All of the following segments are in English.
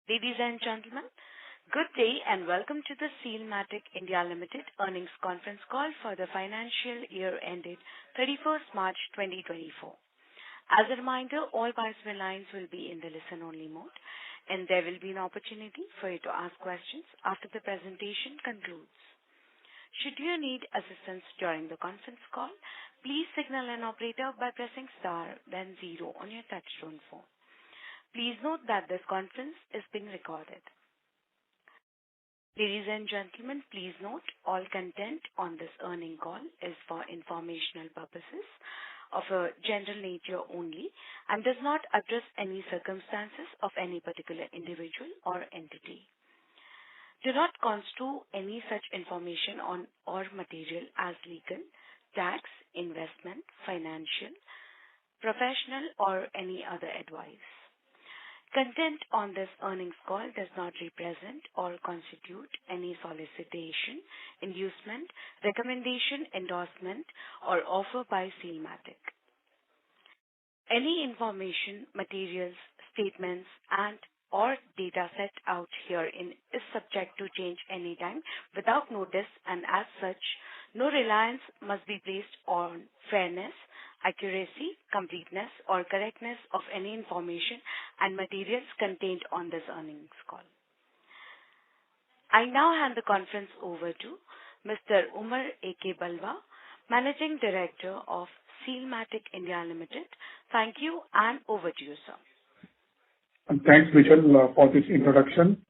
Ladies and gentlemen, good day and welcome to the Sealmatic India Limited earnings conference call for the financial year ended 31st March 2024. As a reminder, all participant lines will be in the listen-only mode, and there will be an opportunity for you to ask questions after the presentation concludes. Should you need assistance during the conference call, please signal an operator by pressing star then 0 on your touchtone phone. Please note that this conference is being recorded. Ladies and gentlemen, please note all content on this earnings call is for informational purposes of a general nature only and does not address any circumstances of any particular individual or entity. Do not construe any such information on or material as legal, tax, investment, financial, professional, or any other advice. Content on this earnings call does not represent or constitute any solicitation, inducement, recommendation, endorsement, or offer by Sealmatic. Any information, materials, statements, and or data set out herein is subject to change anytime without notice, and as such, no reliance must be placed on fairness, accuracy, completeness, or correctness of any information and materials contained on this earnings call. I now hand the conference over to Mr. Umar A.K. Balwa, Managing Director of Sealmatic India Limited. Thank you, and over to you, sir. Thanks, Michelle, for this introduction.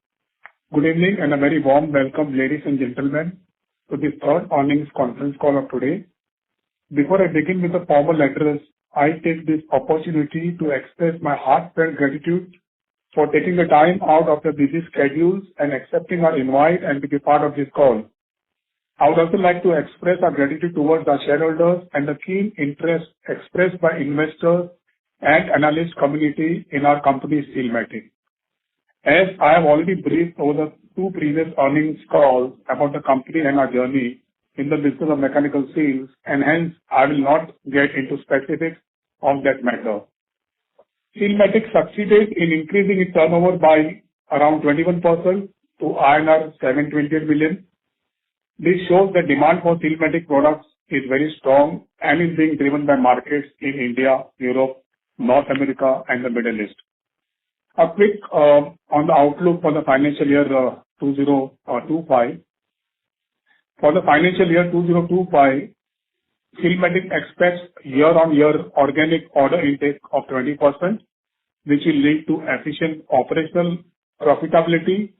Good evening and a very warm welcome, ladies and gentlemen, to this third earnings conference call of today. Before I begin with the formal address, I take this opportunity to express my heartfelt gratitude for taking the time out of your busy schedules and accepting our invite and to be part of this call. I would also like to express our gratitude towards our shareholders and the keen interest expressed by investors and analyst community in our company, Sealmatic. As I have already briefed over the two previous earnings calls about the company and our journey in the business of mechanical seals, and hence I will not get into specifics of that matter. Sealmatic succeeded in increasing its turnover by around 21% to INR 728 million. This shows that demand for Sealmatic products is very strong and is being driven by markets in India, Europe, North America, and the Middle East. A quick on the outlook for the financial year 2025. For the financial year 2025, Sealmatic expects year-on-year organic order intake of 20%, which will lead to efficient operational profitability.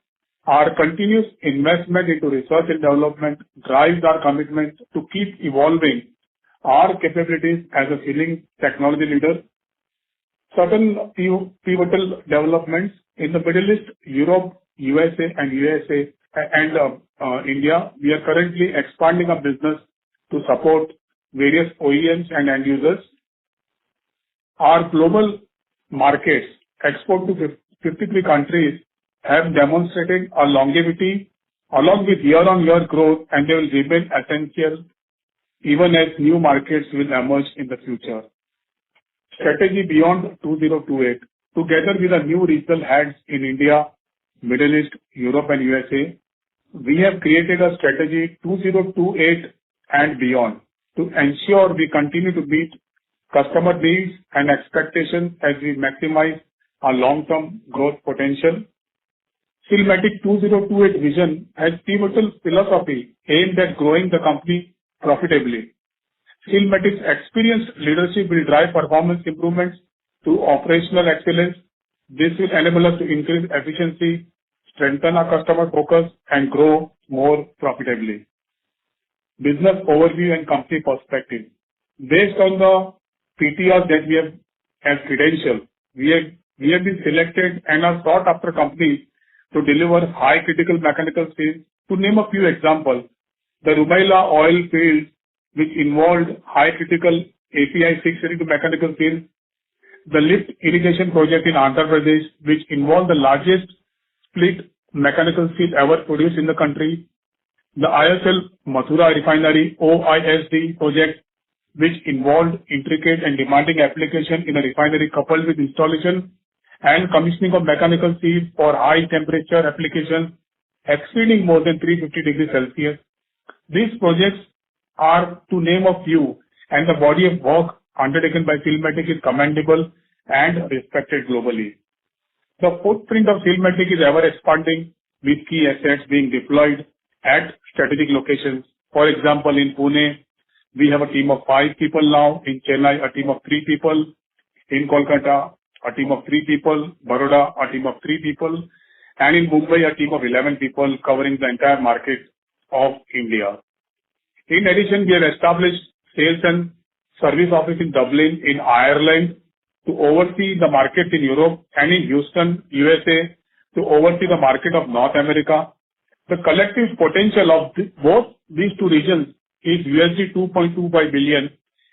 Our continuous investment into research and development drives our commitment to keep evolving our capabilities as a sealing technology leader. Certain pivotal developments in the Middle East, Europe, USA, and India, we are currently expanding our business to support various OEMs and end users. Our global markets, export to 53 countries, have demonstrated a longevity along with year-on-year growth, and they will remain essential even as new markets will emerge in the future. Strategy beyond 2028. Together with the new regional heads in India, Middle East, Europe, and USA, we have created a strategy 2028 and beyond to ensure we continue to meet customer needs and expectations as we maximize our long-term growth potential. Sealmatic 2028 vision has pivotal philosophy aimed at growing the company profitably. Sealmatic's experienced leadership will drive performance improvements to operational excellence. This will enable us to increase efficiency, strengthen our customer focus, and grow more profitably. Business overview and company perspective. Based on the PTRs that we have as credentials, we have been selected and are sought after companies to deliver high critical mechanical seals. To name a few examples, the Rumaila oil field, which involved high critical API 632 mechanical seals, the lift irrigation project in Andhra Pradesh, which involved the largest split mechanical seal ever produced in the country, the ISL Mathura Refinery OISD project, which involved intricate and demanding application in a refinery coupled with installation and commissioning of mechanical seals for high temperature applications exceeding more than 350 degrees Celsius. These projects are, to name a few, and the body of work undertaken by Sealmatic is commendable and respected globally. The footprint of Sealmatic is ever expanding, with key assets being deployed at strategic locations. For example, in Pune, we have a team of 5 people now. In Chennai, a team of 3 people. In Kolkata, a team of 3 people. Baroda, a team of 3 people. And in Mumbai, a team of 11 people covering the entire market of India. In addition, we have established sales and service office in Dublin, in Ireland, to oversee the markets in Europe, and in Houston, USA, to oversee the market of North America. The collective potential of both these two regions is $2.25 billion,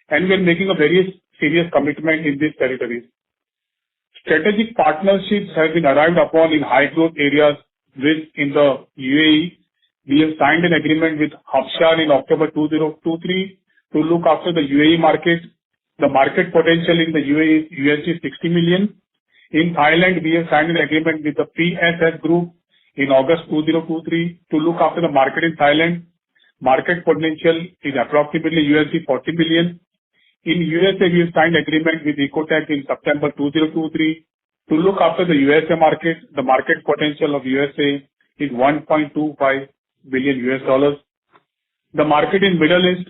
and we are making a very serious commitment in these territories. Strategic partnerships have been arrived upon in high growth areas in the UAE. We have signed an agreement with Hafshar in October 2023 to look after the UAE market. The market potential in the UAE is $60 million. In Thailand, we have signed an agreement with the PSS Group in August 2023 to look after the market in Thailand. Market potential is approximately $40 million. In USA, we have signed agreement with Ecotech in September 2023 to look after the USA market. The market potential of USA is $1.25 billion. The market in Middle East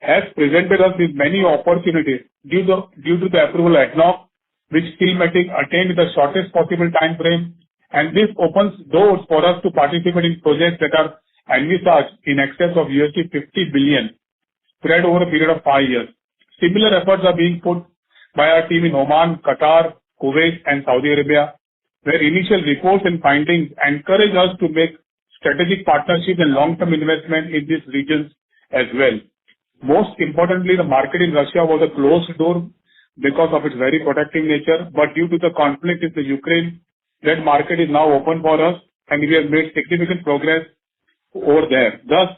has presented us with many opportunities due to the approval at NOC, which Sealmatic attained in the shortest possible time frame, and this opens doors for us to participate in projects that are envisaged in excess of $50 billion, spread over a period of 5 years. Similar efforts are being put by our team in Oman, Qatar, Kuwait, and Saudi Arabia, where initial reports and findings encourage us to make strategic partnerships and long-term investment in these regions as well. Most importantly, the market in Russia was a closed door because of its very protective nature, but due to the conflict in the Ukraine, that market is now open for us, and we have made significant progress over there. Thus,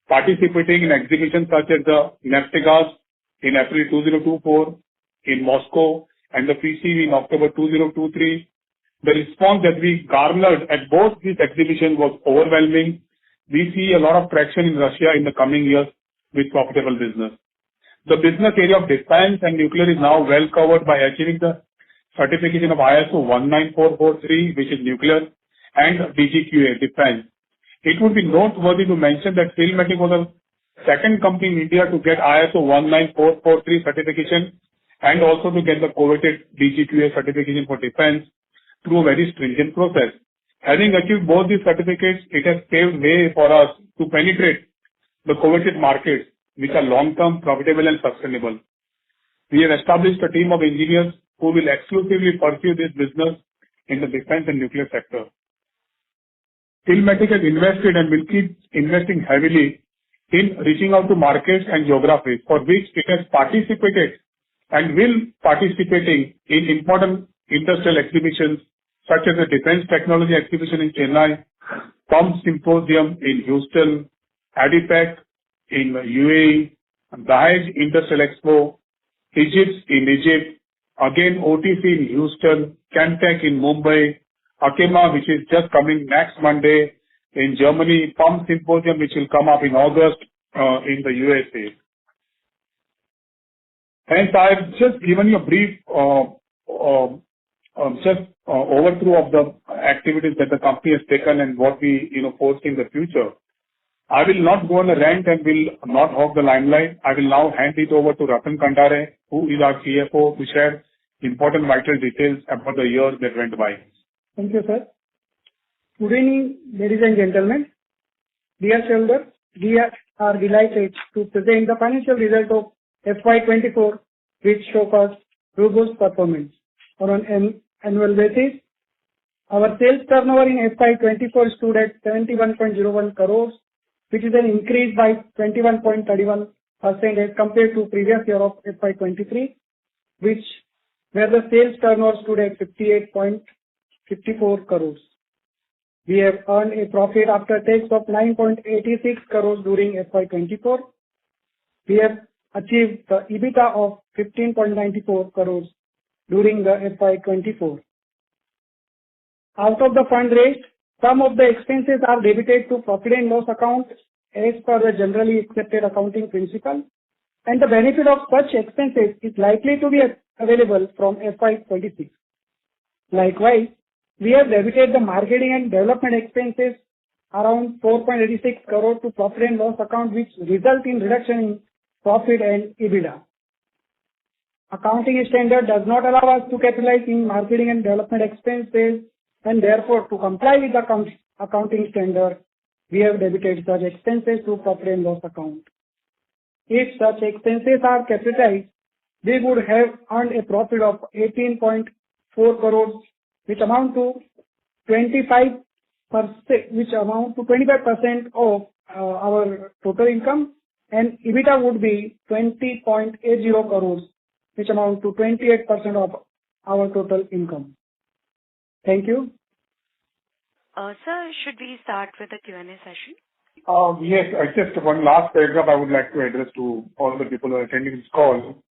participating in exhibitions such as the Neftegas in April 2024 in Moscow and the PCV in October 2023, the response that we garnered at both these exhibitions was overwhelming. We see a lot of traction in Russia in the coming years with profitable business. The business area of defense and nuclear is now well covered by achieving the certification of ISO 19443, which is nuclear, and DGQA, defense. It would be noteworthy to mention that Sealmatic was the second company in India to get ISO 19443 certification and also to get the coveted DGQA certification for defense through a very stringent process. Having achieved both these certificates, it has paved way for us to penetrate the coveted markets, which are long-term, profitable, and sustainable. We have established a team of engineers who will exclusively pursue this business in the defense and nuclear sector. Sealmatic has invested and will keep investing heavily in reaching out to markets and geographies for which it has participated and will participating in important industrial exhibitions such as the Defense Technology Exhibition in Chennai, Pump Symposium in Houston, ADIPEC in UAE, Dahej Industrial Expo, Egypt in Egypt, again OTC in Houston, Chemtech in Mumbai, ACHEMA, which is just coming next Monday in Germany, Pump Symposium, which will come up in August in the USA. Hence, I've just given you a brief overview of the activities that the company has taken and what we foresee in the future. I will not go on a rant and will not hog the limelight. I will now hand it over to Ratan Kandare, who is our CFO, to share important vital details about the year that went by. Thank you, sir. Good evening, ladies and gentlemen. Dear shareholders, we are delighted to present the financial result of FY'24, which shows us robust performance. On an annual basis, our sales turnover in FY'24 stood at 71.01 crores, which is an increase by 21.31% as compared to previous year of FY'23, where the sales turnover stood at 58.54 crores. We have earned a profit after tax of 9.86 crores during FY'24. We have achieved the EBITDA of 15.94 crores during the FY'24. Out of the fund raised, some of the expenses are debited to profit and loss account as per the generally accepted accounting principle, and the benefit of such expenses is likely to be available from FY'26. Likewise, we have debited the marketing and development expenses around 4.86 crore to profit and loss account, which result in reduction in profit and EBITDA. Accounting standard does not allow us to capitalize in marketing and development expenses, and therefore, to comply with the accounting standard, we have debited such expenses to profit and loss account. If such expenses are capitalized, we would have earned a profit of 18.4 crores, which amount to 25% of our total income, and EBITDA would be 20.80 crores, which amount to 28% of our total income. Thank you. Sir, should we start with the Q&A session? Yes, just one last paragraph I would like to address to all the people who are attending this call.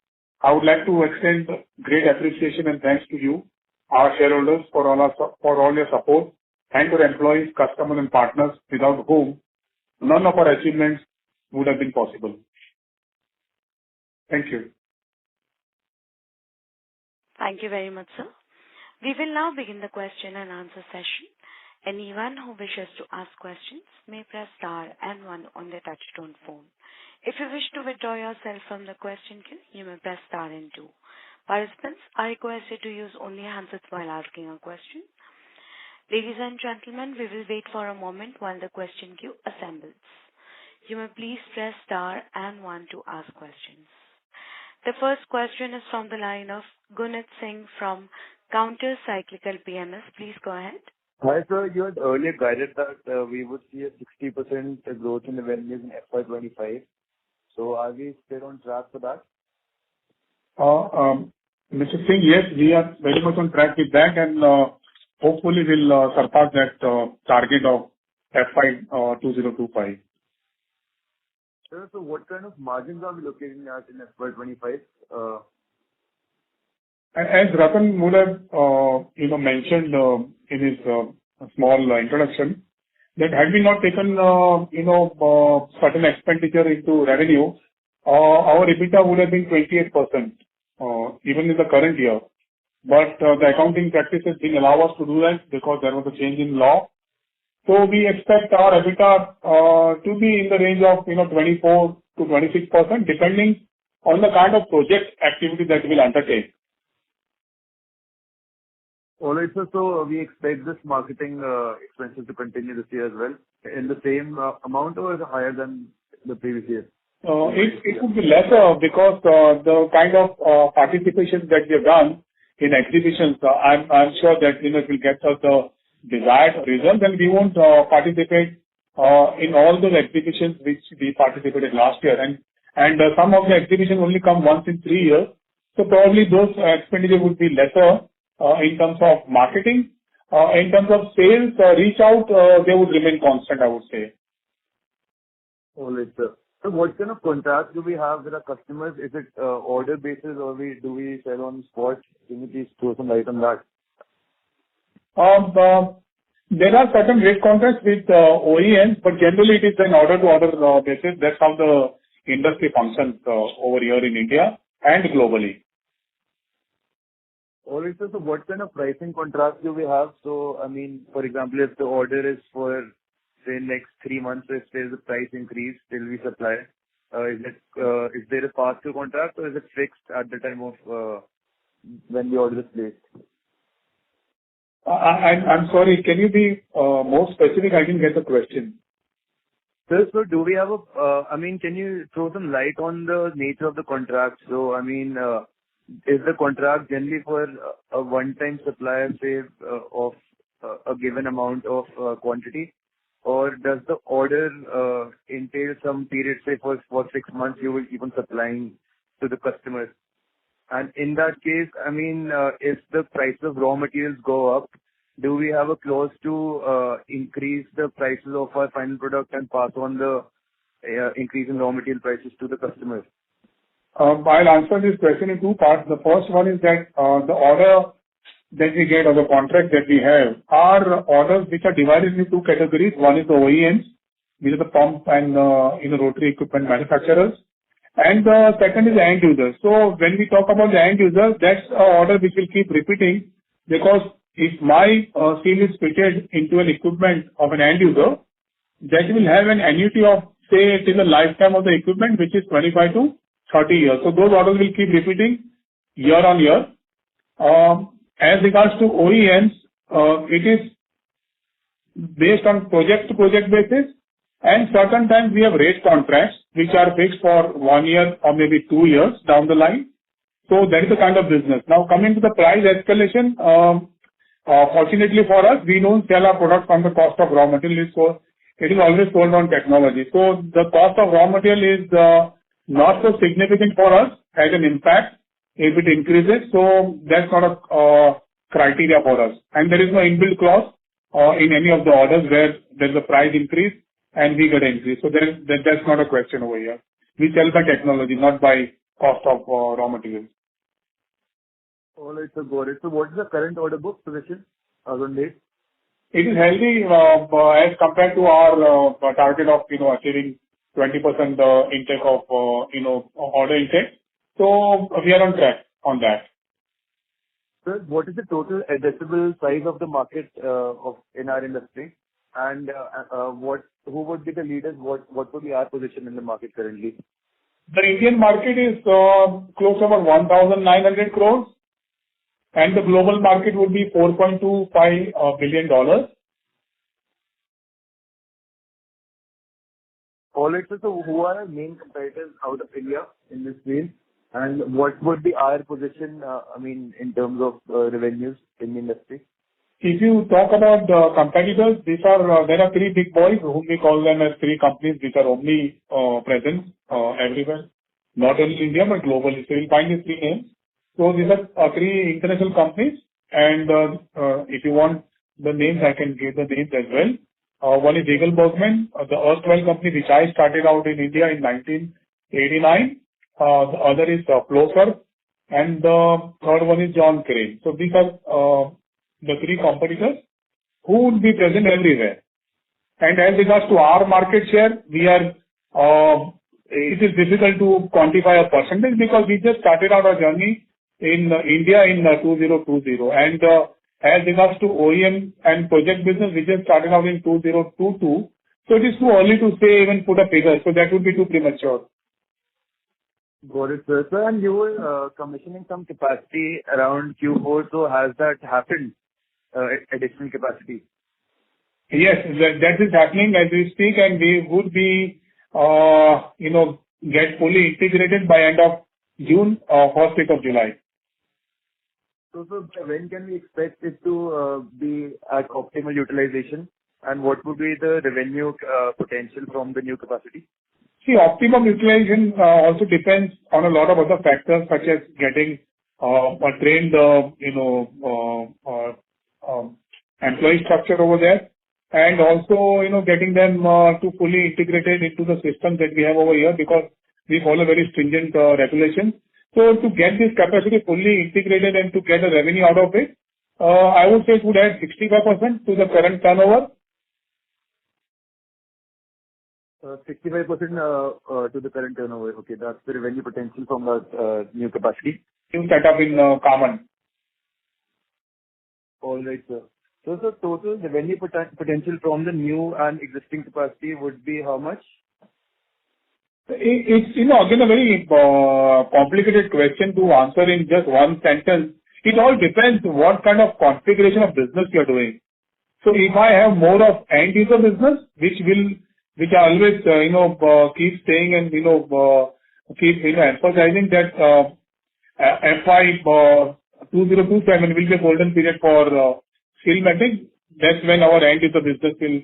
I would like to extend great appreciation and thanks to you, our shareholders, for all your support, and to our employees, customers, and partners, without whom none of our achievements would have been possible. Thank you. Thank you very much, sir. We will now begin the question and answer session. Anyone who wishes to ask questions may press star and one on their touchtone phone. If you wish to withdraw yourself from the question queue, you may press star and two. Participants are requested to use only handsets while asking a question. Ladies and gentlemen, we will wait for a moment while the question queue assembles. You may please press star and one to ask questions. The first question is from the line of Gunit Singh from Counter Cyclical PMS. Please go ahead. Hi, sir. You had earlier guided that we would see a 60% growth in the revenues in FY'25. So are we still on track for that? Mr. Singh, yes, we are very much on track with that, and hopefully we'll surpass that target of FY'2025. Sir, so what kind of margins are we looking at in FY'25? As Ratan would have, mentioned in his small introduction, that had we not taken, certain expenditure into revenue, our EBITDA would have been 28%, even in the current year. But the accounting practices didn't allow us to do that because there was a change in law. So we expect our EBITDA to be in the range of 24 to 26%, depending on the kind of project activity that we'll undertake. All right, sir. So we expect this marketing expenses to continue this year as well, in the same amount, or is it higher than the previous year? It would be lesser because the kind of participation that we have done in exhibitions, I'm sure that it will get us the desired result, and we won't participate in all those exhibitions which we participated last year. And some of the exhibitions only come once in 3 years, so probably those expenditure would be lesser in terms of marketing. In terms of sales, reach out, they would remain constant, I would say. All right, sir. So what kind of contracts do we have with our customers? Is it order basis, or do we sell on spot? Can you please throw some light on that? There are certain rate contracts with OEMs, but generally it is an order-to-order basis. That's how the industry functions over here in India and globally. All right, sir. So what kind of pricing contracts do we have? So, I mean, for example, if the order is for, say, next 3 months, if there's a price increase till we supply, is there a pass-through contract, or is it fixed at the time of when the order is placed? I'm sorry, can you be more specific? I didn't get the question. Sir, so do we have can you throw some light on the nature of the contract? So, is the contract generally for a one-time supply, say, of a given amount of quantity? Or does the order entail some period, say, for 6 months, you will keep on supplying to the customers? And in that case, if the price of raw materials go up, do we have a clause to increase the prices of our final product and pass on the increase in raw material prices to the customers? I'll answer this question in 2 parts. The first one is that the order that we get or the contract that we have are orders which are divided into two categories. One is the OEMs, which are the pump and, rotary equipment manufacturers, and the second is the end users. So when we talk about the end user, that's an order which will keep repeating, because if my seal is fitted into an equipment of an end user, that will have an annuity of, say, till the lifetime of the equipment, which is 25 to 30 years. So those orders will keep repeating year on year. As regards to OEMs, it is based on project-to-project basis, and certain times we have rate contracts which are fixed for 1 year or maybe 2 years down the line. So that is the kind of business. Now, coming to the price escalation, fortunately for us, we don't sell our products on the cost of raw material, so it is always sold on technology. So the cost of raw material is not so significant for us as an impact if it increases. So that's not a criteria for us. And there is no inbuilt clause in any of the orders where there's a price increase and we get an increase. So that's not a question over here. We sell by technology, not by cost of raw materials. All right, so got it. So what is the current order book position as on date? It is healthy as compared to our target of achieving 20% intake of order intake. So we are on track on that. Sir, what is the total addressable size of the market in our industry? And who would be the leaders? What would be our position in the market currently? The Indian market is close to about 1,900 crores, and the global market would be $4.25 billion. All right, so who are our main competitors out of India in this field? And what would be our position, in terms of revenues in the industry? If you talk about the competitors, there are three big boys whom we call them as three companies which are only present everywhere, not only India but globally. So you'll find these three names. So these are three international companies, and if you want the names, I can give the names as well. One is Eagle Bergman, the erstwhile company which I started out in India in 1989. The other is Flowserve, and the third one is John Crane. So these are the three competitors who would be present everywhere. And as regards to our market share, it is difficult to quantify a percentage because we just started out our journey in India in 2020. And as regards to OEM and project business, we just started out in 2022. So it is too early to say, even put a figure. So that would be too premature. Got it, sir. Sir, and you were commissioning some capacity around Q4. So has that happened? Additional capacity? Yes, that is happening as we speak, and we would be, get fully integrated by end of June or first week of July. So when can we expect it to be at optimal utilization, and what would be the revenue potential from the new capacity? See, optimum utilization also depends on a lot of other factors such as getting a trained, employee structure over there, and also, getting them to fully integrated into the system that we have over here, because we follow very stringent regulations. So to get this capacity fully integrated and to get a revenue out of it, I would say it would add 65% to the current turnover. 65% to the current turnover. Okay, that's the revenue potential from the new capacity. New setup in Common. All right, sir. So the total revenue potential from the new and existing capacity would be how much? It's, again, a very complicated question to answer in just one sentence. It all depends what kind of configuration of business you're doing. So if I have more of end user business, which I always, keep saying and, keep, emphasizing that FY'27 will be a golden period for Sealmatic. That's when our end user business will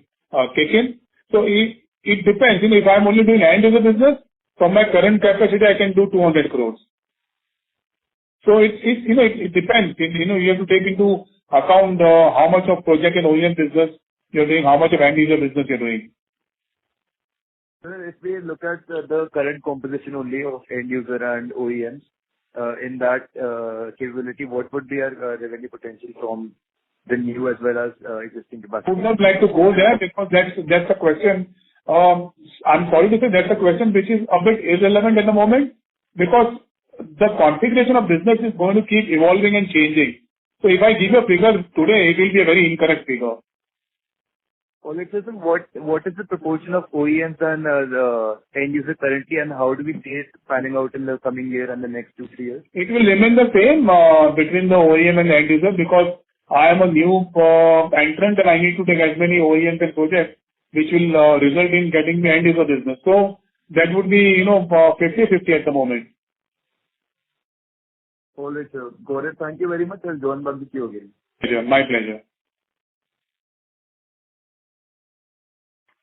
kick in. So it depends. If I'm only doing end user business, from my current capacity, I can do 200 crores. So it depends. You have to take into account how much of project and OEM business you're doing, how much of end user business you're doing. Sir, if we look at the current composition only of end user and OEMs, in that capability, what would be our revenue potential from the new as well as existing capacity? I would not like to go there because that's a question. I'm sorry to say that's a question which is a bit irrelevant at the moment because the configuration of business is going to keep evolving and changing. So if I give a figure today, it will be a very incorrect figure. All right, so what is the proportion of OEMs and the end user currently, and how do we see it panning out in the coming year and the next 2-3 years? It will remain the same between the OEM and the end user because I am a new entrant and I need to take as many OEMs and projects which will result in getting the end user business. So that would be, 50-50 at the moment. All right, sir. Got it. Thank you very much. I'll join back with you again. My pleasure.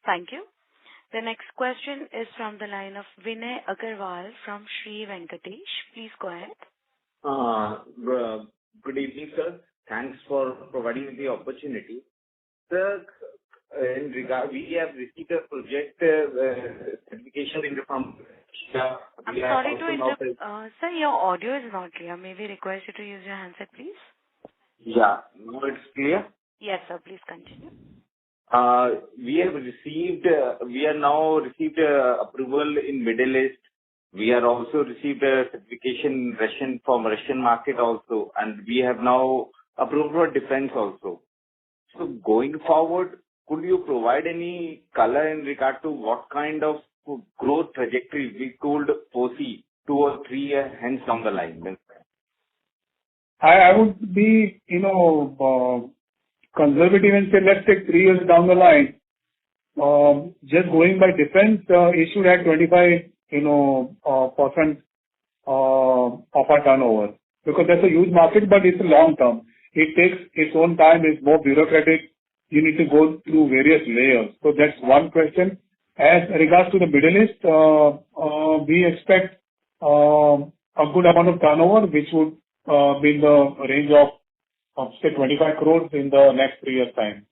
Thank you. The next question is from the line of Vinay Agarwal from Sri Venkatesh. Please go ahead. Good evening, sir. Thanks for providing me the opportunity. Sir, we have received a project certification from. I'm sorry to interrupt. Sir, your audio is not clear. May we request you to use your handset, please? Yeah. Now it's clear? Yes, sir. Please continue. We are now received approval in Middle East. We are also received a certification from Russian market also, and we have now approved for defense also. So going forward, could you provide any color in regard to what kind of growth trajectory we could foresee 2 or 3 years hence down the line? I would be, conservative and say let's take 3 years down the line. Just going by defense, it should add 25, percent of our turnover because that's a huge market, but it's a long term. It takes its own time. It's more bureaucratic. You need to go through various layers. So that's one question. As regards to the Middle East, we expect a good amount of turnover, which would be in the range of say 25 crores in the next 3 years' time.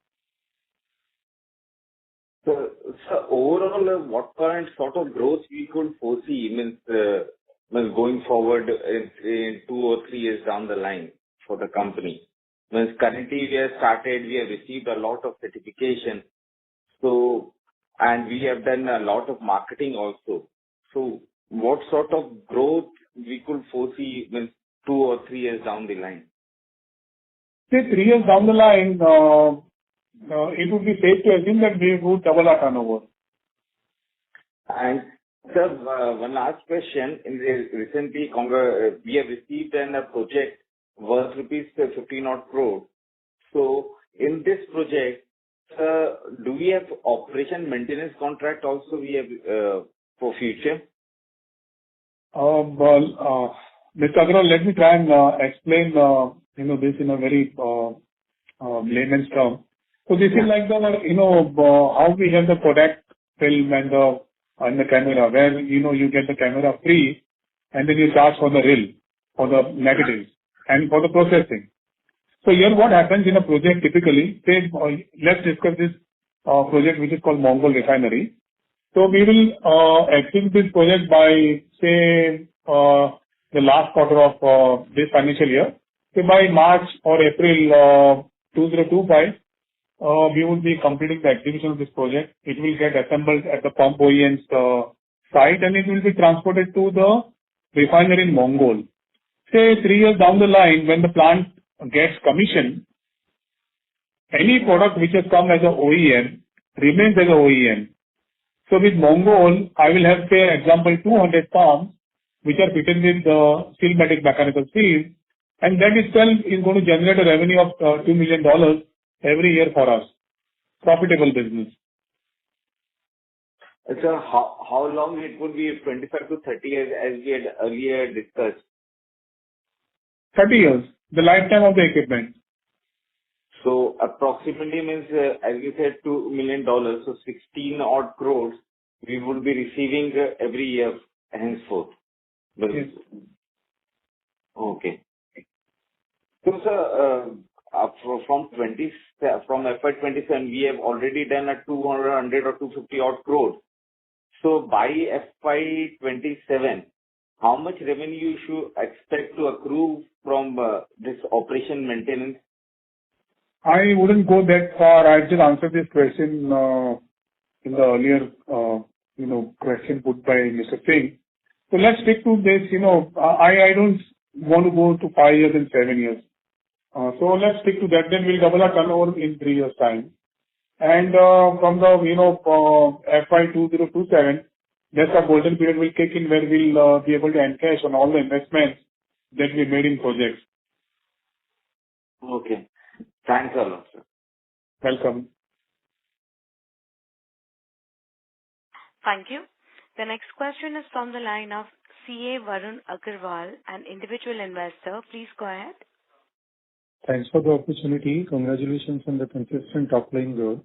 So overall, what kind sort of growth we could foresee going forward in 2 or 3 years down the line for the company? Currently we have received a lot of certification, and we have done a lot of marketing also. So what sort of growth we could foresee 2 or 3 years down the line? Say 3 years down the line, it would be safe to assume that we would double our turnover. And sir, one last question. Recently, we have received a project worth rupees 15 odd crore. So in this project, do we have operation maintenance contract also we have for future? Well, Mr. Agarwal, let me try and explain this in a very layman's term. So this is like how we have the Kodak film and the camera, where you get the camera free, and then you charge for the reel, for the negatives, and for the processing. So here, what happens in a project typically? Say, let's discuss this project which is called Mongol Refinery. So we will execute this project by say the last quarter of this financial year. So by March or April 2025, we will be completing the execution of this project. It will get assembled at the pump OEM's site, and it will be transported to the refinery in Mongol. Say 3 years down the line, when the plant gets commissioned, any product which has come as an OEM remains as an OEM. So with Mongol, I will have, say, example, 200 pumps which are fitted with the Sealmatic mechanical seals, and that itself is going to generate a revenue of $2 million every year for us. Profitable business. Sir, how long it would be? 25 to 30 years, as we had earlier discussed. 30 years, the lifetime of the equipment. So approximately means, as you said, $2 million, so 16 odd crores we would be receiving every year henceforth. Yes. Okay. So sir, from FY'27, we have already done a 200 or 250 odd crores. So by FY'27, how much revenue you should expect to accrue from this operation maintenance? I wouldn't go that far. I just answered this question in the earlier, question put by Mr. Singh. So let's stick to this. I don't want to go to 5 years and 7 years. So let's stick to that. Then we'll double our turnover in 3 years' time. And from the FY 2027, that's a golden period will kick in where we'll be able to encash on all the investments that we made in projects. Okay. Thanks a lot, sir. Welcome. Thank you. The next question is from the line of CA Varun Agarwal, an individual investor. Please go ahead. Thanks for the opportunity. Congratulations on the consistent top-line growth.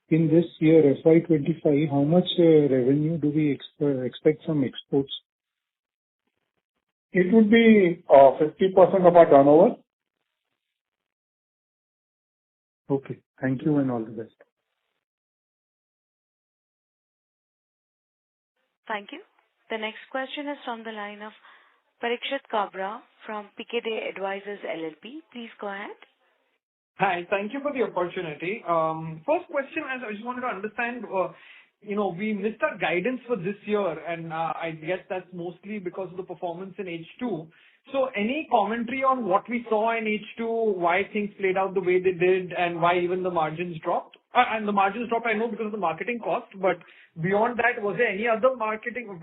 In this year, FY'25, how much revenue do we expect from exports? It would be 50% of our turnover. Okay. Thank you and all the best. Thank you. The next question is from the line of Parikshit Kabra from PKD Advisors LLP. Please go ahead. Hi. Thank you for the opportunity. First question, I just wanted to understand, we missed our guidance for this year, and I guess that's mostly because of the performance in H2. So any commentary on what we saw in H2, why things played out the way they did, and why even the margins dropped? And the margins dropped, I know, because of the marketing cost, but beyond that, was there any other marketing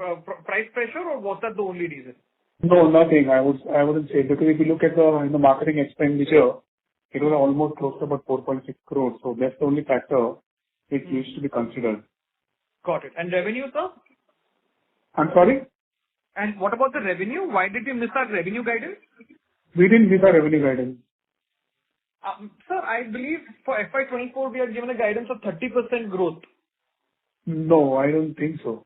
price pressure, or was that the only reason? No, nothing. I wouldn't say, because if you look at the marketing expenditure, it was almost close to about 4.6 crores. So that's the only factor which needs to be considered. Got it. And revenue, sir? I'm sorry? And what about the revenue? Why did we miss our revenue guidance? We didn't miss our revenue guidance. Sir, I believe for FY'24, we are given a guidance of 30% growth. No, I don't think so.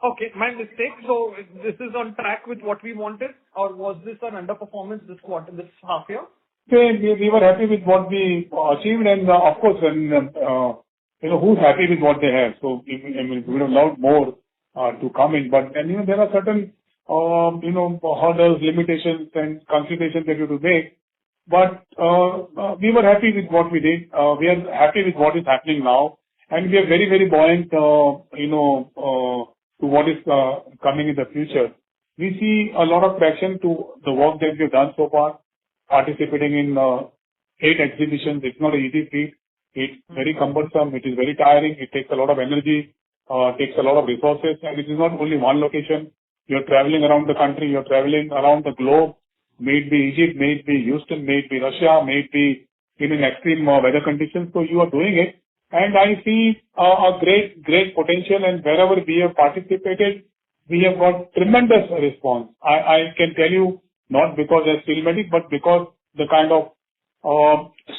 Okay, my mistake. So this is on track with what we wanted, or was this an underperformance this quarter, this half year? We were happy with what we achieved, and of course, who's happy with what they have? So we would have loved more to come in, but then there are certain hurdles, limitations, and considerations that you have to make. But we were happy with what we did. We are happy with what is happening now, and we are very, very buoyant, to what is coming in the future. We see a lot of traction to the work that we have done so far, participating in 8 exhibitions. It's not an easy feat. It's very cumbersome. It is very tiring. It takes a lot of energy, takes a lot of resources, and it is not only one location. You're traveling around the country. You're traveling around the globe. May it be Egypt, may it be Houston, may it be Russia, may it be in extreme weather conditions. So you are doing it. And I see a great, great potential, and wherever we have participated, we have got tremendous response. I can tell you, not because of Sealmatic, but because the kind of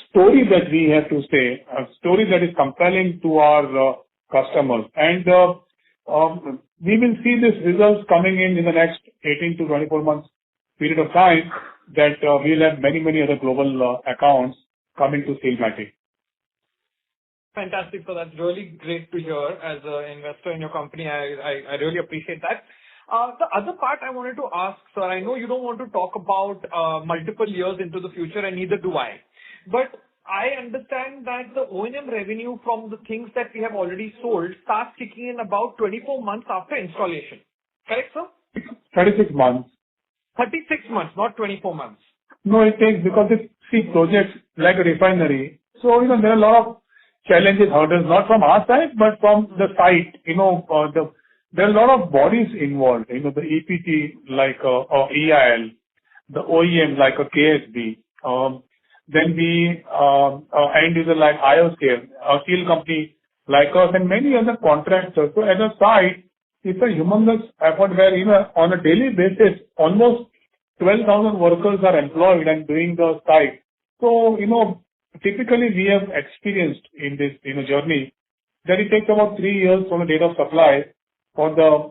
story that we have to say, a story that is compelling to our customers. And we will see these results coming in the next 18 to 24 months period of time, that we'll have many, many other global accounts coming to Sealmatic. Fantastic. So that's really great to hear as an investor in your company. I really appreciate that. The other part I wanted to ask, sir, I know you don't want to talk about multiple years into the future, and neither do I. But I understand that the O&M revenue from the things that we have already sold starts kicking in about 24 months after installation. Correct, sir? 36 months. 36 months, not 24 months. No, it takes, because projects like a refinery. So, there are a lot of challenges, hurdles, not from our side, but from the site. There are a lot of bodies involved. The EPC like EIL, the OEM like a KSB, then the end user like IOCL, a steel company like us, and many other contractors. So at a site, it's a humongous effort where, on a daily basis, almost 12,000 workers are employed and doing the site. So, typically we have experienced in this, journey that it takes about 3 years from the date of supply for the,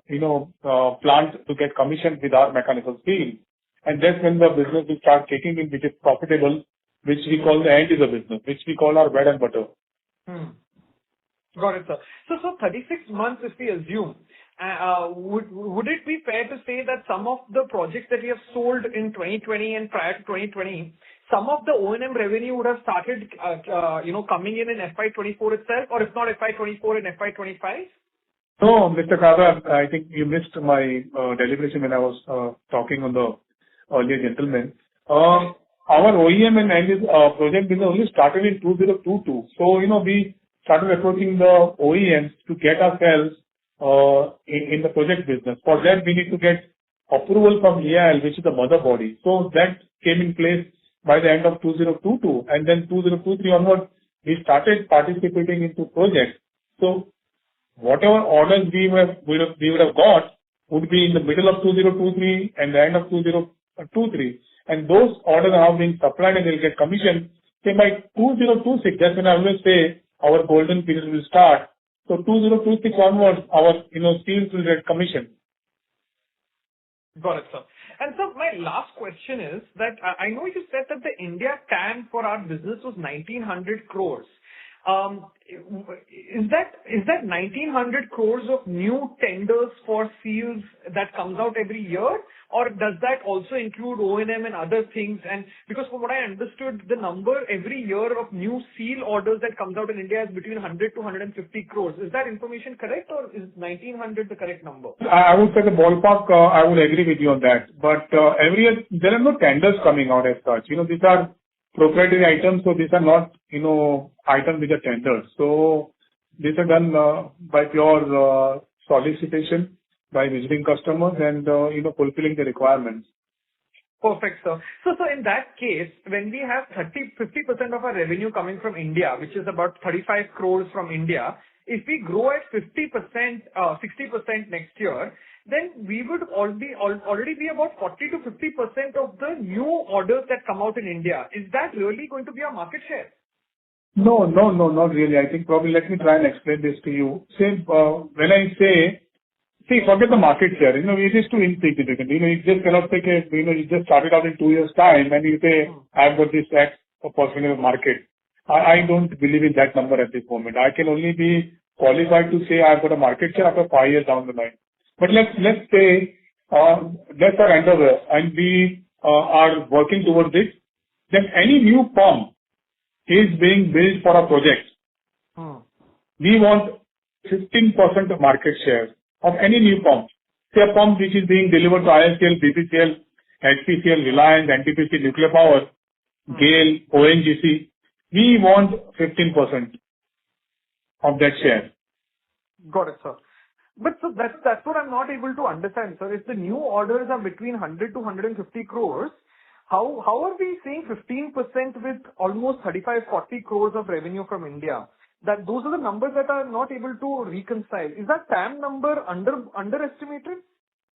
plant to get commissioned with our mechanical steel. And that's when the business will start kicking in, which is profitable, which we call the end user business, which we call our bread and butter. Got it, sir. So 36 months, if we assume, would it be fair to say that some of the projects that we have sold in 2020 and prior to 2020, some of the O&M revenue would have started, coming in FY'24 itself, or if not FY'24 and FY'25? No, Mr. Kabra, I think you missed my deliberation when I was talking on the earlier gentleman. Our OEM and end project business only started in 2022. So, we started approaching the OEMs to get ourselves in the project business. For that, we need to get approval from EIL, which is the mother body. So that came in place by the end of 2022, and then 2023 onward, we started participating into projects. So whatever orders we would have got would be in the middle of 2023 and the end of 2023. And those orders are now being supplied and they'll get commissioned. Say by 2026, that's when I always say our golden period will start. So 2026 onwards, our steels will get commissioned. Got it, sir. And so my last question is that I know you said that the India TAM for our business was 1,900 crores. Is that 1,900 crores of new tenders for seals that comes out every year, or does that also include O&M and other things? And because from what I understood, the number every year of new seal orders that comes out in India is between 100 to 150 crores. Is that information correct, or is 1,900 the correct number? I would say the ballpark, I would agree with you on that. But every year, there are no tenders coming out as such. These are proprietary items, so these are not, items which are tenders. So these are done by pure solicitation, by visiting customers and, fulfilling the requirements. Perfect, sir. So in that case, when we have 50% of our revenue coming from India, which is about 35 crores from India, if we grow at 50%, 60% next year, then we would already be about 40 to 50% of the new orders that come out in India. Is that really going to be our market share? No, not really. I think probably let me try and explain this to you. Say, when I say, forget the market share. It is too insignificant. You just cannot take you just started out in 2 years' time and you say, I've got this X percentage of market. I don't believe in that number at this moment. I can only be qualified to say I've got a market share after 5 years down the line. But let's say that's our endeavor and we are working towards it. Then any new pump is being built for a project. We want 15% of market share of any new pump. Say a pump which is being delivered to ISCL, BPCL, HPCL, Reliance, NTPC, Nuclear Power, GAIL, ONGC. We want 15% of that share. Got it, sir. But so that's what I'm not able to understand, sir. If the new orders are between 100 to 150 crores, how are we saying 15% with almost 35-40 crores of revenue from India? That those are the numbers that are not able to reconcile. Is that TAM number underestimated?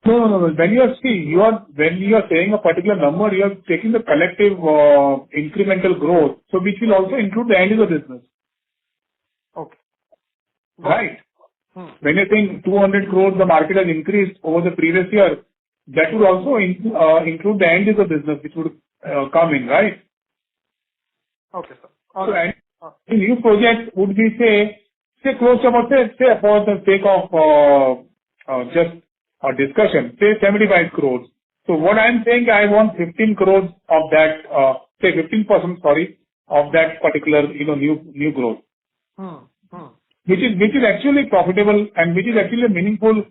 No. When you are saying a particular number, you are taking the collective incremental growth, so which will also include the end user business. Okay. Right. When you think 200 crores the market has increased over the previous year, that would also include the end user business which would come in, right? Okay, sir. So new project would be say close to about say for the sake of just a discussion, say 75 crores. So what I'm saying, I want 15 crores of that, say 15%, of that particular new growth. Which is actually profitable and which is actually a meaningful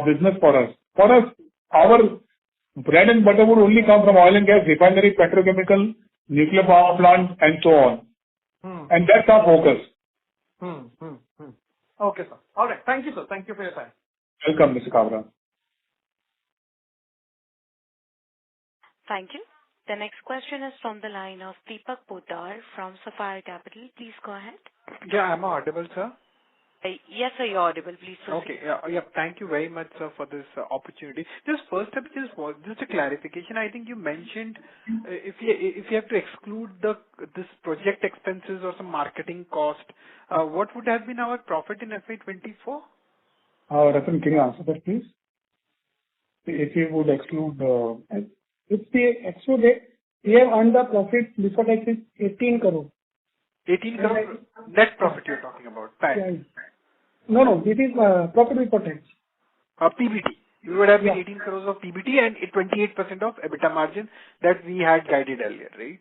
business for us. For us, our bread and butter would only come from oil and gas, refinery, petrochemical, nuclear power plants, and so on. And that's our focus. Okay, sir. All right. Thank you, sir. Thank you for your time. Welcome, Mr. Kabra. Thank you. The next question is from the line of Deepak Poddar from Sapphire Capital. Please go ahead. Yeah, I'm audible, sir. Yes, sir, you're audible. Please proceed. Okay. Yeah. Thank you very much, sir, for this opportunity. Just first up, just a clarification. I think you mentioned if you have to exclude this project expenses or some marketing cost, what would have been our profit in FY'24? Ratan, can you answer that, please? If you would exclude, if we exclude it, we have earned the profit before tax is 18 crore. 18 crore net profit you're talking about. Fine. Yeah. No, this is profit before tax. PBT. You would have been Yeah. 18 crores of PBT and 28% of EBITDA margin that we had guided earlier, right?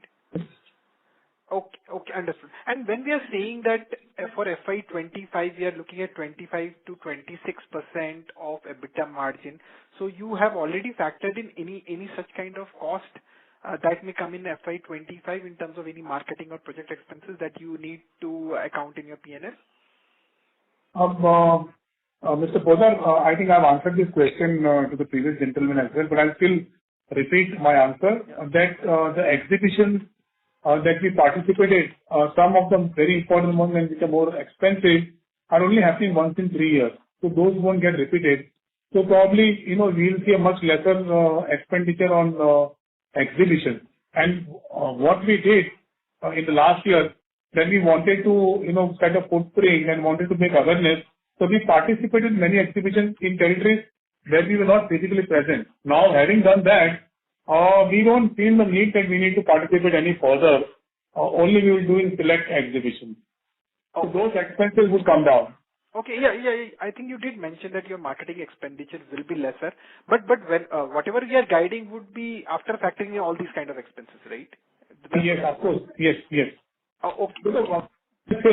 Okay, understood. And when we are saying that for FY'25, we are looking at 25 to 26% of EBITDA margin, so you have already factored in any such kind of cost that may come in FY'25 in terms of any marketing or project expenses that you need to account in your P&L? Mr. Poddar, I think I've answered this question to the previous gentleman as well, but I'll still repeat my answer, that the exhibitions that we participated, some of them very important ones and which are more expensive, are only happening once in 3 years. So those won't get repeated. So probably, we'll see a much lesser expenditure on exhibition. And what we did in the last year, when we wanted to, set a footprint and wanted to make awareness, so we participated in many exhibitions in territories where we were not physically present. Now, having done that, we don't feel the need that we need to participate any further. Only we will do in select exhibitions. So those expenses would come down. Okay. Yeah. I think you did mention that your marketing expenditure will be lesser, but when whatever we are guiding would be after factoring in all these kind of expenses, right? Yes, of course. Yes. Okay. Because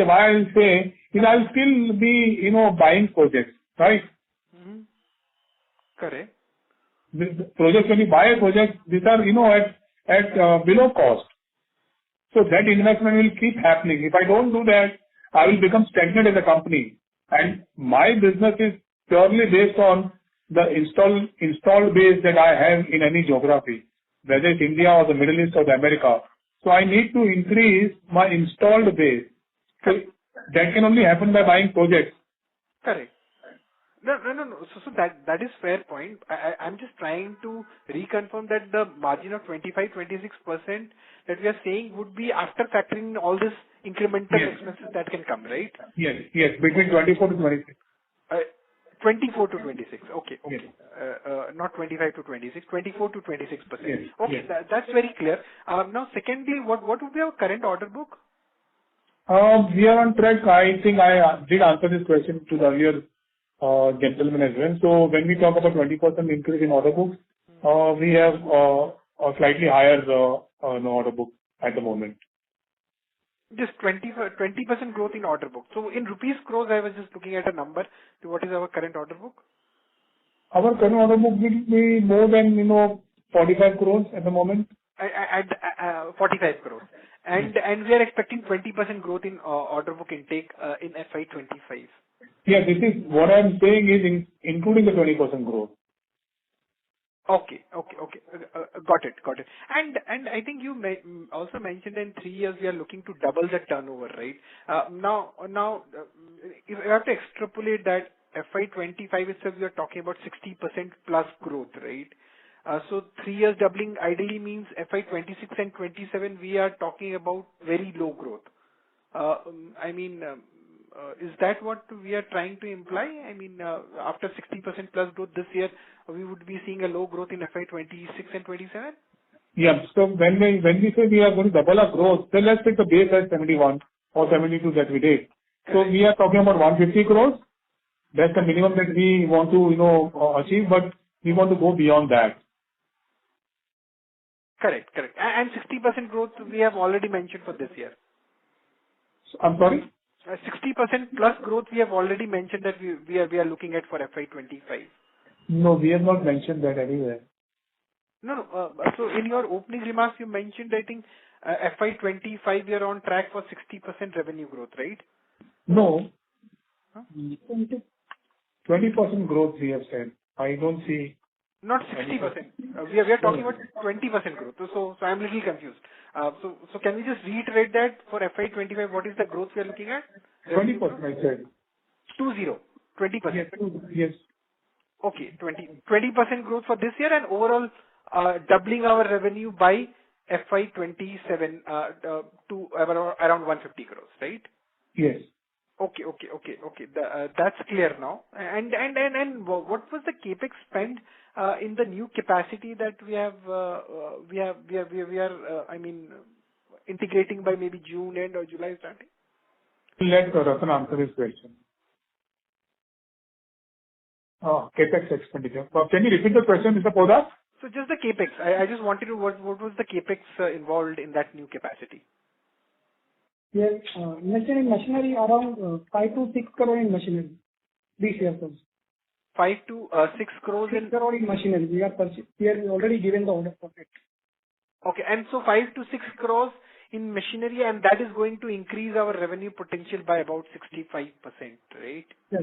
why I'll say, I'll still be, buying projects, right? Mm-hmm. Correct. The projects, when you buy a project, these are, at below cost. So that investment will keep happening. If I don't do that, I will become stagnant as a company. And my business is purely based on the installed base that I have in any geography, whether it's India or the Middle East or the America. So I need to increase my installed base. So that can only happen by buying projects. Correct. No. So that is fair point. I'm just trying to reconfirm that the margin of 25-26% that we are saying would be after factoring in all this incremental expenses that can come, right? Yes, between 24 to 26. 24 to 26. Okay. Yes. Not 25 to 26, 24 to 26%. Yes. Okay, Yes. that's very clear. Now, secondly, what would be our current order book? We are on track. I think I did answer this question to the earlier gentleman as well. So when we talk about 20% increase in order books, we have a slightly higher order book at the moment. Just 20% growth in order book. So in rupees crores, I was just looking at a number. So what is our current order book? Our current order book will be more than 45 crores at the moment. At 45 crores. And we are expecting 20% growth in order book intake in FY'25. Yeah, this is what I'm saying is including the 20% growth. Okay. Got it. And I think you also mentioned in 3 years we are looking to double the turnover, right? Now, if you have to extrapolate that FY'25 itself, we are talking about 60% plus growth, right? So 3 years doubling ideally means FY'26 and 27 we are talking about very low growth. Is that what we are trying to imply? After 60% plus growth this year, we would be seeing a low growth in FY'26 and 27? Yeah. So when we say we are going to double our growth, then let's take the base at 71 or 72 that we did. So we are talking about 150 crores. That's the minimum that we want to, achieve, but we want to go beyond that. Correct. And 60% growth we have already mentioned for this year. I'm sorry? 60% plus growth we have already mentioned that we are looking at for FY'25. No, we have not mentioned that anywhere. No. So in your opening remarks, you mentioned, I think, FY'25 we are on track for 60% revenue growth, right? No. Huh? 20% growth we have said. I don't see. Not 60%. We are talking about 20% growth. So I'm a little confused. So can we just reiterate that for FY'25, what is the growth we are looking at? 20%, I said. 20%. Yes. Okay, 20% growth for this year and overall doubling our revenue by FY'27 to around 150 crores, right? Yes. Okay. That's clear now. And what was the capex spend in the new capacity that we are integrating by maybe June end or July starting? Let Ratan answer this question. CapEx expenditure. Can you repeat the question, Mr. Poddar? So just the CapEx. I just wanted to what was the CapEx involved in that new capacity? Yes, invested in machinery around 5 to 6 crore in machinery this year, sir. 5 to 6 crores 6 in. crore in machinery. We are already given the order for it. Okay, and so 5 to 6 crores in machinery, and that is going to increase our revenue potential by about 65%, right? Yes.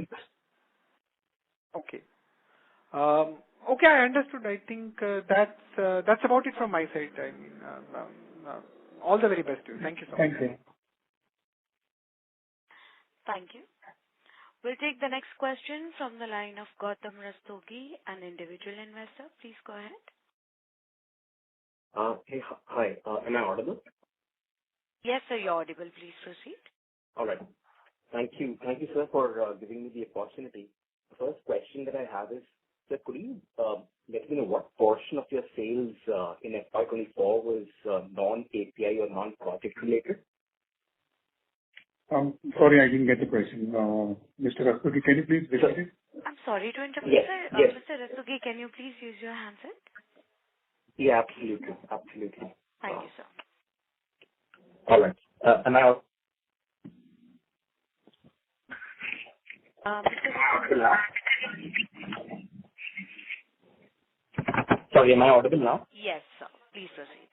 Okay. Okay, I understood. I think that's about it from my side. I mean, all the very best to you. Thank you so much. Thank you. Thank you. We'll take the next question from the line of Gautam Rastogi, an individual investor. Please go ahead. Hey, hi. Am I audible? Yes, sir, you're audible. Please proceed. All right. Thank you. Thank you, sir, for giving me the opportunity. The first question that I have is, sir, could you let me know what portion of your sales in FY'24 was non-API or non-project related? Sorry, I didn't get the question. Mr. Rastogi, can you please repeat it? I'm sorry to interrupt, Yes, sir. yes. Mr. Rastogi, can you please use your handset? Yeah, absolutely. Absolutely. Thank you, sir. All right. Am I Mr. Rastogi? Sorry, am I audible now? Yes, sir. Please proceed.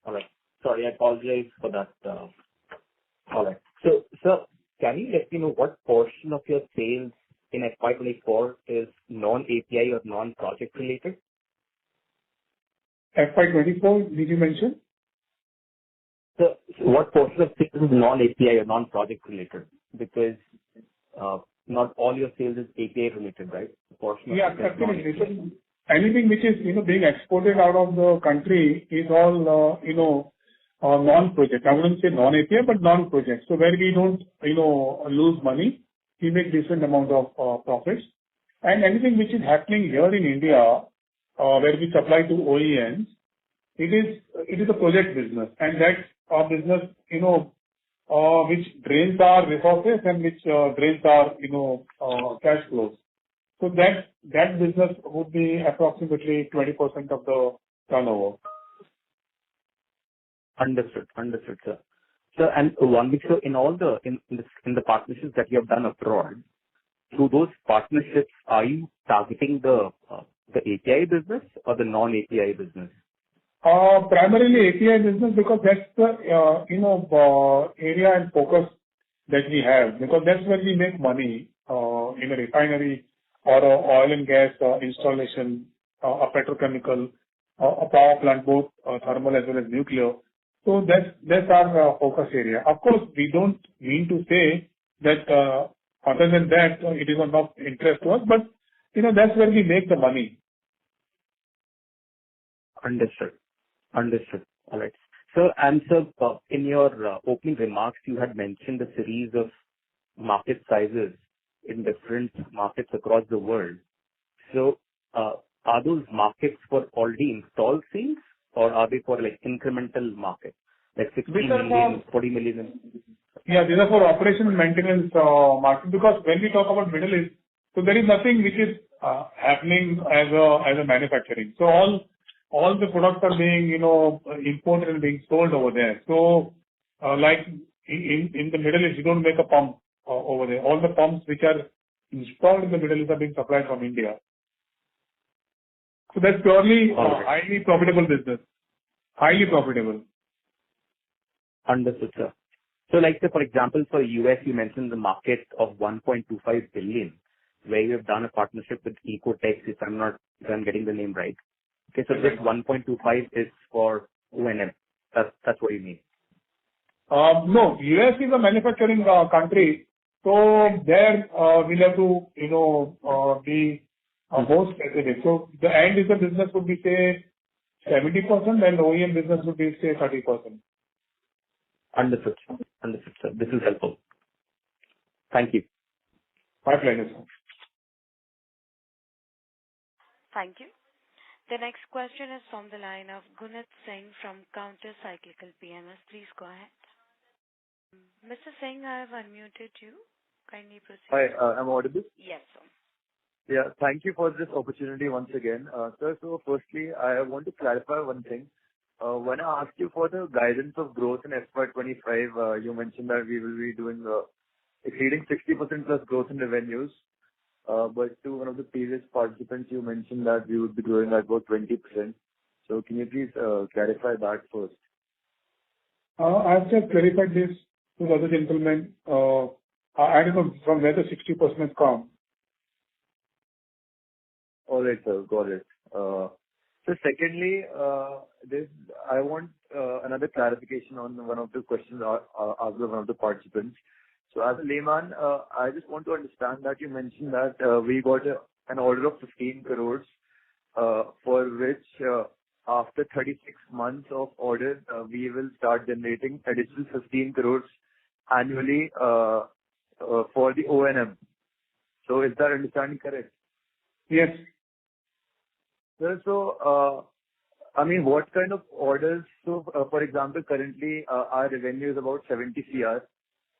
All right. Sorry, I apologize for that. All right. So, sir, can you let me know what portion of your sales in FY'24 is non-API or non-project related? FY'24, did you mention? So what portion of sales is non-API or non-project related? Because not all your sales is API related, right? The portion of Yeah, it is absolutely. non-API. So anything which is, being exported out of the country is all, non-project. I wouldn't say non-API, but non-project. So where we don't, lose money, we make decent amount of profits. And anything which is happening here in India, where we supply to OEMs, it is a project business, and that's our business, which drains our resources and which drains our cash flows. So that business would be approximately 20% of the turnover. Understood, sir. So, and one thing, so in all the in the partnerships that you have done abroad, through those partnerships, are you targeting the API business or the non-API business? Primarily API business, because that's the area and focus that we have, because that's where we make money in a refinery or a oil and gas installation, a petrochemical, a power plant, both thermal as well as nuclear. So that's our focus area. Of course, we don't mean to say that other than that it is of no interest to us, but that's where we make the money. Understood. All right. So, in your opening remarks, you had mentioned a series of market sizes in different markets across the world. So, are those markets for already installed things, or are they for like incremental market, like 60 million, 40 million? Yeah, these are for operation and maintenance market, because when we talk about Middle East, so there is nothing which is happening as a manufacturing. So all the products are being, imported and being sold over there. So, like in the Middle East, you don't make a pump over there. All the pumps which are installed in the Middle East are being supplied from India. So that's purely highly profitable business. Highly profitable. Understood, sir. So, like, say, for example, for US, you mentioned the market of 1.25 billion, where you have done a partnership with Ecotex, if I'm getting the name right. Okay, so this 1.25 is for O&M. That's what you mean. No, US is a manufacturing country, so there we'll have to be more specific. So the end user business would be say 70%, and the OEM business would be say 30%. Understood, sir. This is helpful. Thank you. My pleasure, sir. Thank you. The next question is from the line of Gunit Singh from Counter Cyclical PMS. Please go ahead. Mr. Singh, I have unmuted you. Kindly proceed. Hi, I'm audible? Yes, sir. Yeah, thank you for this opportunity once again. Sir, so firstly, I want to clarify one thing. When I asked you for the guidance of growth in FY'25, you mentioned that we will be doing exceeding 60% plus growth in revenues. But to one of the previous participants, you mentioned that we would be growing at about 20%. So can you please clarify that first? I've just clarified this to the other gentleman. I don't know from where the 60% has come. All right, sir. Got it. So secondly, I want another clarification on one of the questions asked by one of the participants. So as a layman, I just want to understand that you mentioned that we got an order of 15 crores, for which after 36 months of order, we will start generating additional 15 crores annually for the O&M. So is that understanding correct? Yes. Sir, so, I mean, what kind of orders? So, for example, currently, our revenue is about 70 CR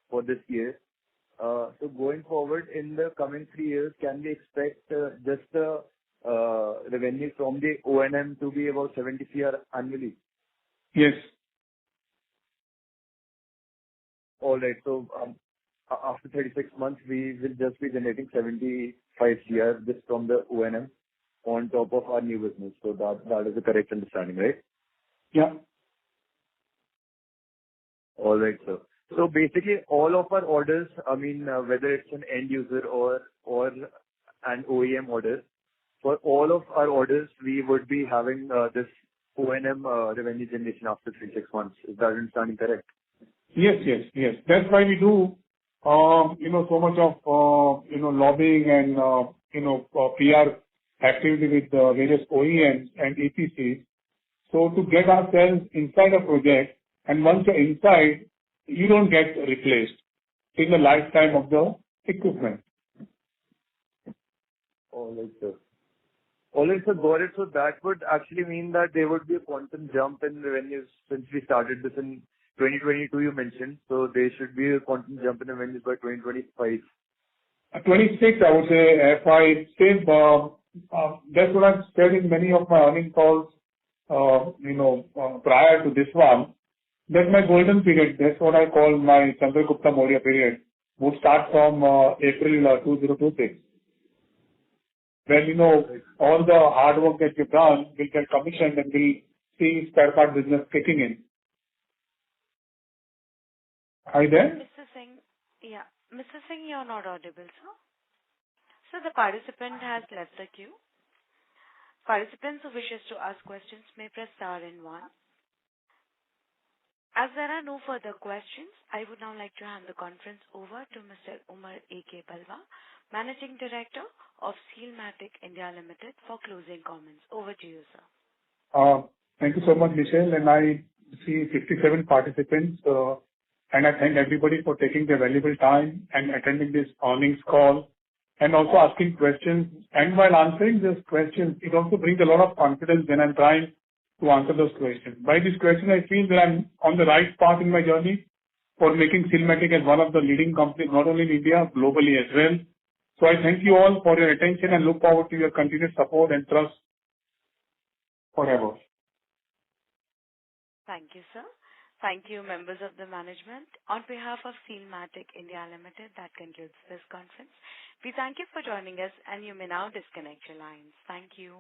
for this year. So going forward in the coming 3 years, can we expect just the revenue from the O&M to be about 70 CR annually? Yes. All right. So, after 36 months, we will just be generating 75 CR just from the O&M on top of our new business. So that is the correct understanding, right? Yeah. All right, sir. So basically, all of our orders, I mean, whether it's an end user or an OEM order, for all of our orders, we would be having this O&M revenue generation after 36 months. Is that understanding correct? Yes. That's why we do, so much of, lobbying and, PR activity with various OEMs and EPCs. So to get ourselves inside a project, and once you're inside, you don't get replaced in the lifetime of the equipment. All right, sir. Got it. So that would actually mean that there would be a quantum jump in revenues since we started this in 2022, you mentioned. So there should be a quantum jump in revenues by 2025. 26, I would say, if I say, that's what I've said in many of my earnings calls, prior to this one. That's my golden period. That's what I call my Chandragupta Maurya period, would start from April 2026. When, all the hard work that you've done will get commissioned and we'll see spare part business kicking in. Are you there? Mr. Singh, yeah. Mr. Singh, you're not audible, sir. So the participant has left the queue. Participants who wishes to ask questions may press star and 1. As there are no further questions, I would now like to hand the conference over to Mr. Umar A.K. Balwa, Managing Director of Sealmatic India Limited, for closing comments. Over to you, sir. Thank you so much, Michelle. And I see 57 participants, and I thank everybody for taking their valuable time and attending this earnings call and also asking questions. And while answering those questions, it also brings a lot of confidence when I'm trying to answer those questions. By this question, I feel that I'm on the right path in my journey for making Sealmatic as one of the leading companies, not only in India, globally as well. So I thank you all for your attention and look forward to your continued support and trust forever. Thank you, sir. Thank you, members of the management. On behalf of Sealmatic India Limited, that concludes this conference. We thank you for joining us, and you may now disconnect your lines. Thank you.